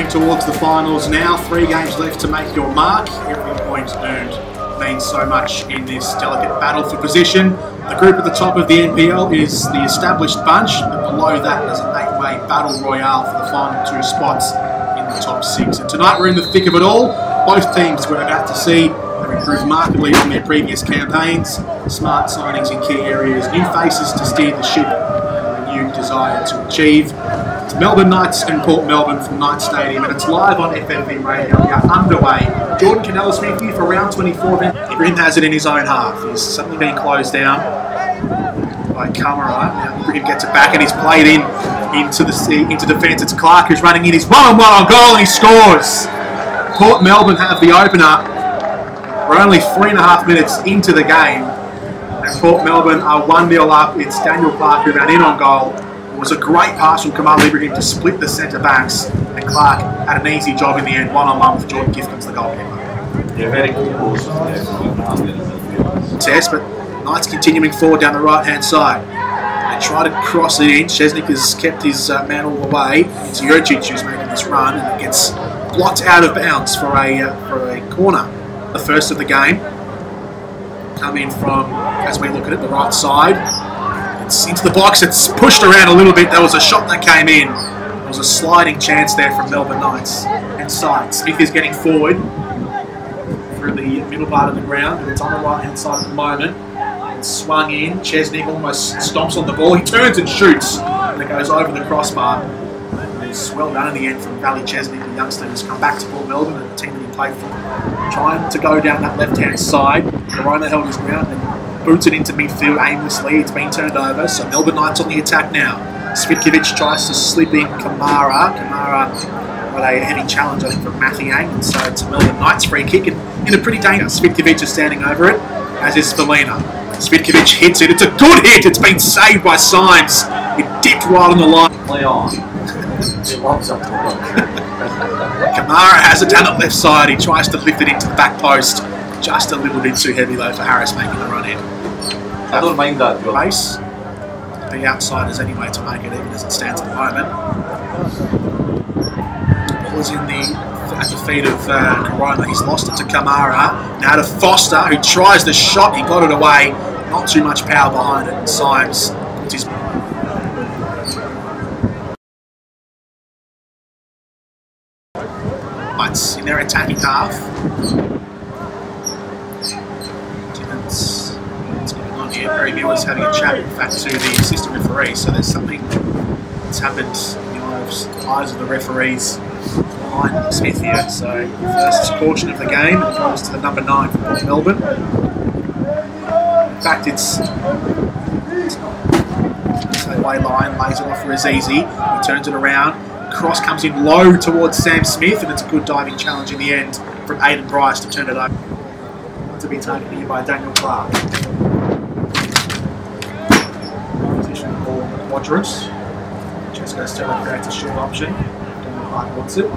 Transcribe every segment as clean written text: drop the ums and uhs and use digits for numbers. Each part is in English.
Towards the finals now, 3 games left to make your mark. Every point earned means so much in this delicate battle for position. The group at the top of the NPL is the established bunch, but below that there's an 8-way battle royale for the final 2 spots in the top 6. And tonight we're in the thick of it all. Both teams we're about to see have improved markedly from their previous campaigns. Smart signings in key areas, new faces to steer the ship, and a renewed desire to achieve. It's Melbourne Knights and Port Melbourne from Knight Stadium, and it's live on FFV Radio. We are underway. Jordan Canellis with you for round 24. Ibrahim has it in his own half. He's suddenly being closed down by Kamara. Now Ibrahim gets it back and he's played into defence. It's Clark who's running in. He's 1-on-1 on goal and he scores. Port Melbourne have the opener. We're only 3.5 minutes into the game, and Port Melbourne are 1-0 up. It's Daniel Clark who ran in on goal. It was a great pass from Kamal Ibrahim to split the centre backs, and Clark had an easy job in the end, 1-on-1 with Jordan Gifkins, the goalkeeper. Yeah, very good balls. Test, but Knights continuing forward down the right-hand side. They try to cross it in. Chesnick has kept his man all the way. It's Jurcic who's making this run, and it gets blocked out of bounds for a corner. The first of the game. Come in from, as we look at it, the right side. It's into the box. It's pushed around a little bit. There was a shot that came in. There was a sliding chance there from Melbourne Knights. Inside. Smith is getting forward through the middle part of the ground. It's on the right-hand side at the moment. It's swung in. Chesnick almost stomps on the ball. He turns and shoots. And it goes over the crossbar. It's well done in the end from Valley Chesnick, the youngster who's come back to Port Melbourne and the team that he played for. Trying to go down that left-hand side. Corona held his ground and boots it into midfield aimlessly. It's been turned over, so Melbourne Knights on the attack now. Svitkovic tries to slip in Kamara. Kamara with a heavy challenge, I think, from Mathiang, and so it's a Melbourne Knights free kick and in a pretty dangerous. Svitkovic is standing over it, as is Felina. Svitkovic hits it. It's a good hit. It's been saved by Symes. It dipped right on the line. Play on. Kamara has it down the left side. He tries to lift it into the back post. Just a little bit too heavy though for Harris making the run in. I don't mind that. Base. The outsiders anyway to make it even as it stands at the moment. Ball is at the feet of Corona. He's lost it to Kamara. Now to Foster, who tries the shot. He got it away. Not too much power behind it. And Symes puts his Knights in their attacking half. What's going on here? Barry Miller's having a chat, in fact, to the assistant referee. So there's something that's happened in the eyes of the referees behind Smith here. So first caution of the game, and it goes to the number 9 for Port Melbourne. In fact, it's not. So way line lays it off for Azizi. He turns it around. Cross comes in low towards Sam Smith, and it's a good diving challenge in the end from Aidan Bryce to turn it over. To be taken here by Daniel Clark. Position for Quadrus. Francesco Stella creates a short option. Daniel Clark wants it.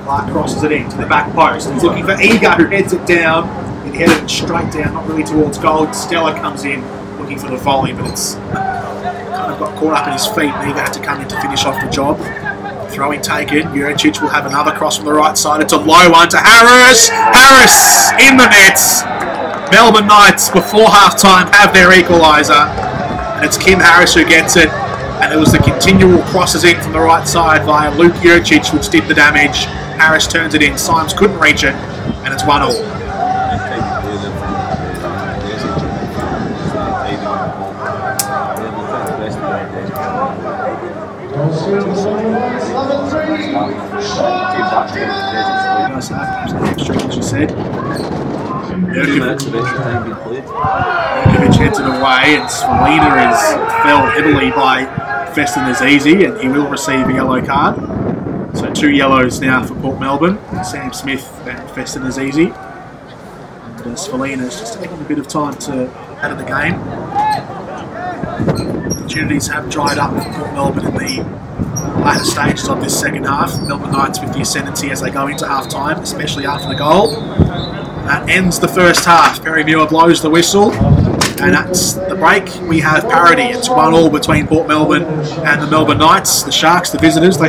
Clark crosses it in to the back post. He's looking for Ego, who heads it down. He headed it straight down, not really towards goal. Stella comes in looking for the volley, but it's kind of got caught up in his feet. Ego had to come in to finish off the job. Throwing taken. Jurcic will have another cross from the right side. It's a low one to Harris. Harris in the nets. Melbourne Knights before half-time have their equaliser. And it's Kim Harris who gets it. And it was the continual crosses in from the right side via Luke Jurcic which did the damage. Harris turns it in. Symes couldn't reach it. And it's 1-1. As you said. Jurkovic heads it away, and Felina is felled heavily by Feston Azizi, and he will receive a yellow card. So 2 yellows now for Port Melbourne, Sam Smith and Feston Azizi. And Felina is just taking a bit of time to out of the game. Opportunities have dried up for Port Melbourne in the latter stages of this second half. Melbourne Knights with the ascendancy as they go into half-time, especially after the goal. That ends the first half. Perry Muir blows the whistle, and that's the break. We have parity. It's 1-1 between Port Melbourne and the Melbourne Knights. The Sharks, the visitors, they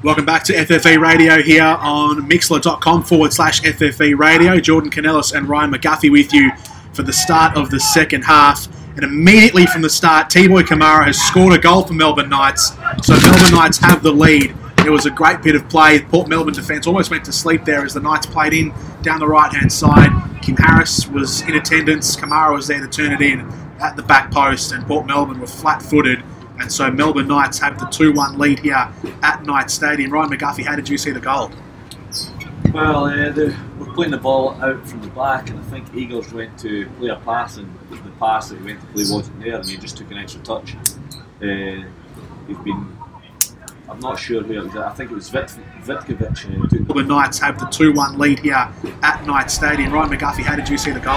Welcome back to FFE Radio here on mixler.com/FFE Radio. Jordan Canellis and Ryan McGuffey with you for the start of the second half. And immediately from the start, T-Boy Kamara has scored a goal for Melbourne Knights. So Melbourne Knights have the lead It was a great bit of play. Port Melbourne defence almost went to sleep there as the Knights played in down the right-hand side. Kim Harris was in attendance. Kamara was there to turn it in at the back post, and Port Melbourne were flat-footed. And so Melbourne Knights have the 2-1 lead here at Knights Stadium. Ryan McGuffey, how did you see the goal? Well, they were playing the ball out from the back, and I think Eagles went to play a pass, and the pass that he went to play wasn't there, and he just took an extra touch. I'm not sure who it was. I think it was Vitkovic. Melbourne Knights have the 2-1 lead here at Knights Stadium. Ryan McGuffey, how did you see the goal?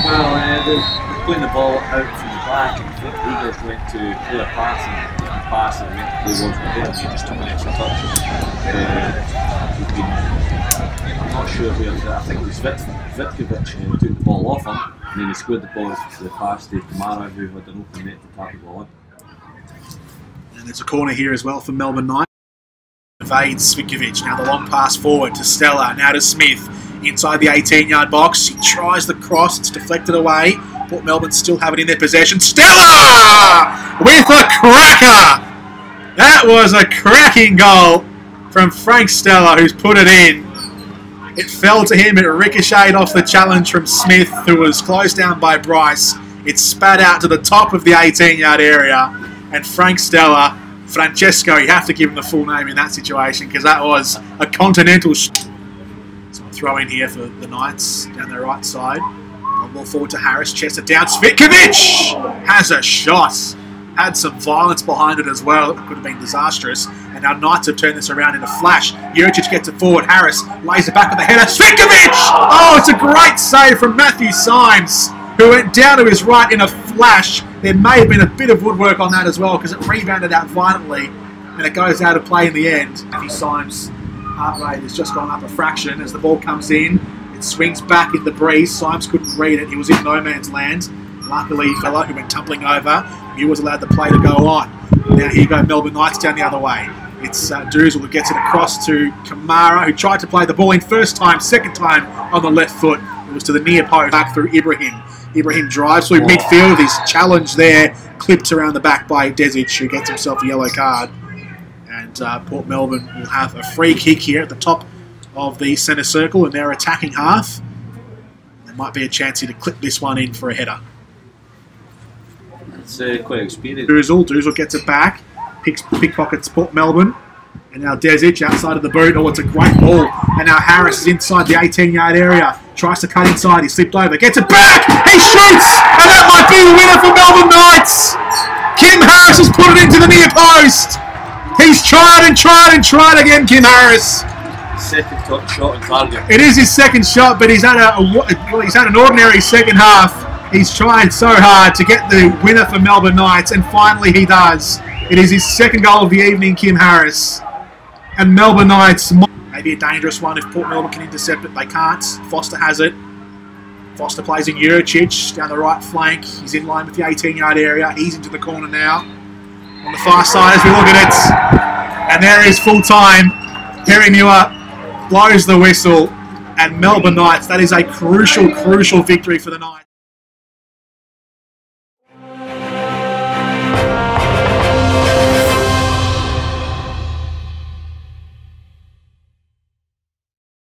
Well, they were playing the ball out from the back, and I think Eagles went to play a pass, and the pass that he went to play wasn't there, and he just took an extra touch. I'm not sure who it was. I think it was Vitkovic who took the ball off him, and then he squared the ball to the pass to Kamara, who had an open net to tap the ball in. And there's a corner here as well for Melbourne Knights. Evades Svikovic. Now the long pass forward to Stella. Now to Smith. Inside the 18-yard box. He tries the cross. It's deflected away. Port Melbourne still have it in their possession. Stella! With a cracker! That was a cracking goal from Frank Stella, who's put it in. It fell to him. It ricocheted off the challenge from Smith, who was closed down by Bryce. It spat out to the top of the 18-yard area. And Frank Stella, Francesco, you have to give him the full name in that situation because that was a continental. So I'll throw in here for the Knights down their right side. One ball forward to Harris, chest it down. Svikovic has a shot. Had some violence behind it as well. It could have been disastrous. And now Knights have turned this around in a flash. Jurcic gets it forward. Harris lays it back with the header. Svikovic! Oh, it's a great save from Matthew Symes, who went down to his right in a flash. There may have been a bit of woodwork on that as well because it rebounded out violently and it goes out of play in the end. Matthew Symes' heart rate has just gone up a fraction as the ball comes in. It swings back in the breeze. Symes couldn't read it. He was in no man's land. Luckily, fella who went tumbling over, he was allowed the play to go on. Now here you go, Melbourne Knights down the other way. It's Doozle who gets it across to Kamara, who tried to play the ball in first time, second time on the left foot. It was to the near post, back through Ibrahim. Ibrahim drives through midfield. His challenge there clipped around the back by Desic, who gets himself a yellow card. And Port Melbourne will have a free kick here at the top of the centre circle in their attacking half. There might be a chance here to clip this one in for a header. It's quite experienced. Doozle gets it back, pickpockets Port Melbourne. And now Desic outside of the boot. Oh, it's a great ball. And now Harris is inside the 18-yard area. Tries to cut inside. He slipped over. Gets it back. He shoots. And that might be the winner for Melbourne Knights. Kim Harris has put it into the near post. He's tried and tried and tried again, Kim Harris. Second shot on target. It is his second shot, but he's had an ordinary second half. He's tried so hard to get the winner for Melbourne Knights, and finally he does. It is his second goal of the evening, Kim Harris. And Melbourne Knights, maybe a dangerous one if Port Melbourne can intercept it. They can't. Foster has it. Foster plays in Jurcic down the right flank. He's in line with the 18-yard area. He's into the corner now. On the far side as we look at it. And there is full time. Terry Muir blows the whistle. And Melbourne Knights, that is a crucial, crucial victory for the Knights.